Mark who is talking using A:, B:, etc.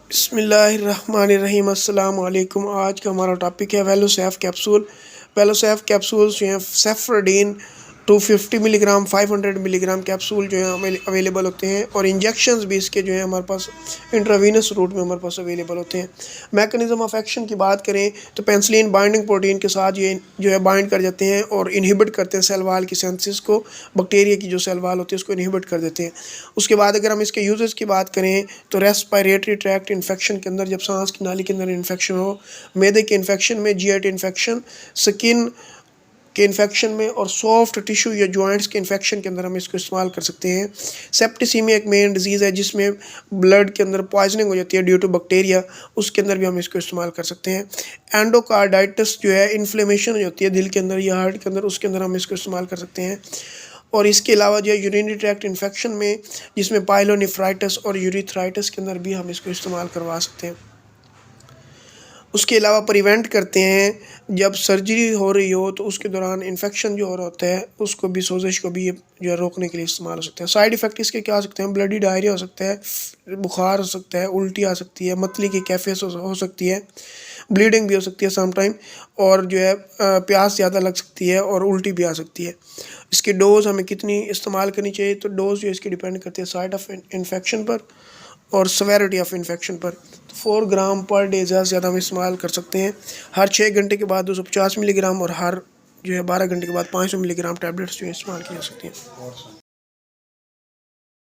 A: बिस्मिल्लाहिर्रहमानिर्रहीम अस्सलाम वालेकुम। आज का हमारा टॉपिक है वेलोसेफ कैप्सूल। वेलोसेफ कैप्सूल्स जो हैं सेफ्रोडीन 250 मिलीग्राम 500 मिलीग्राम कैप्सूल जो हैं हमें अवेलेबल होते हैं और इंजेक्शंस भी इसके जो हैं हमारे पास इंट्रावीनस रूट में हमारे पास अवेलेबल होते हैं। मैकेनिज़्म ऑफ एक्शन की बात करें तो पेनिसिलिन बाइंडिंग प्रोटीन के साथ ये जो है बाइंड कर जाते हैं और इनहिबिट करते हैं सेल वाल की सिंथेसिस को। बैक्टीरिया की जो सेल वाल होती है उसको इनहिबिट कर देते हैं। उसके बाद अगर हम इसके यूजेस की बात करें तो रेस्पिरेटरी ट्रैक्ट इन्फेक्शन के अंदर, जब सांस की नाली के अंदर इन्फेक्शन हो, मैदे के इन्फेक्शन में, जीआईटी इन्फेक्शन, स्किन के इन्फेक्शन में और सॉफ्ट टिश्यू या जॉइंट्स के इन्फेक्शन के अंदर हम इसको इस्तेमाल कर सकते हैं। सेप्टिसीमिया एक मेन डिजीज़ है जिसमें ब्लड के अंदर पॉइजनिंग हो जाती है ड्यू टू बैक्टीरिया, उसके अंदर भी हम इसको इस्तेमाल कर सकते हैं। एंडोकार्डाइटिस जो है इन्फ्लेमेशन हो जाती है दिल के अंदर या हार्ट के अंदर, उसके अंदर हम इसको इस्तेमाल कर सकते हैं। और इसके अलावा जो है यूरिनरी ट्रैक्ट इन्फेक्शन में, जिसमें पाइलोनेफ्राइटिस और यूरिथ्राइटिस के अंदर भी हम इसको इस्तेमाल करवा सकते हैं। उसके अलावा प्रिवेंट करते हैं जब सर्जरी हो रही हो तो उसके दौरान इन्फेक्शन जो हो रहा होता है उसको भी, सोजिश को भी ये जो है रोकने के लिए इस्तेमाल हो सकते हैं। साइड इफ़ेक्ट इसके क्या हो सकते हैं? ब्लडी डायरिया हो सकता है, बुखार हो सकता है, उल्टी आ सकती है, मतली की कैफियत हो सकती है, ब्लीडिंग भी हो सकती है समटाइम, और जो है प्यास ज़्यादा लग सकती है और उल्टी भी आ सकती है। इसकी डोज़ हमें कितनी इस्तेमाल करनी चाहिए? तो डोज़ जो इसकी डिपेंड करती है साइड ऑफ इन्फेक्शन पर और सेवेरिटी ऑफ इन्फेक्शन पर। 4 ग्राम पर डे ज़्यादा से ज़्यादा हम इस्तेमाल कर सकते हैं। हर 6 घंटे के बाद 250 मिलीग्राम और हर जो है 12 घंटे के बाद 500 मिलीग्राम टैबलेट्स जो है इस्तेमाल की जा सकती हैं।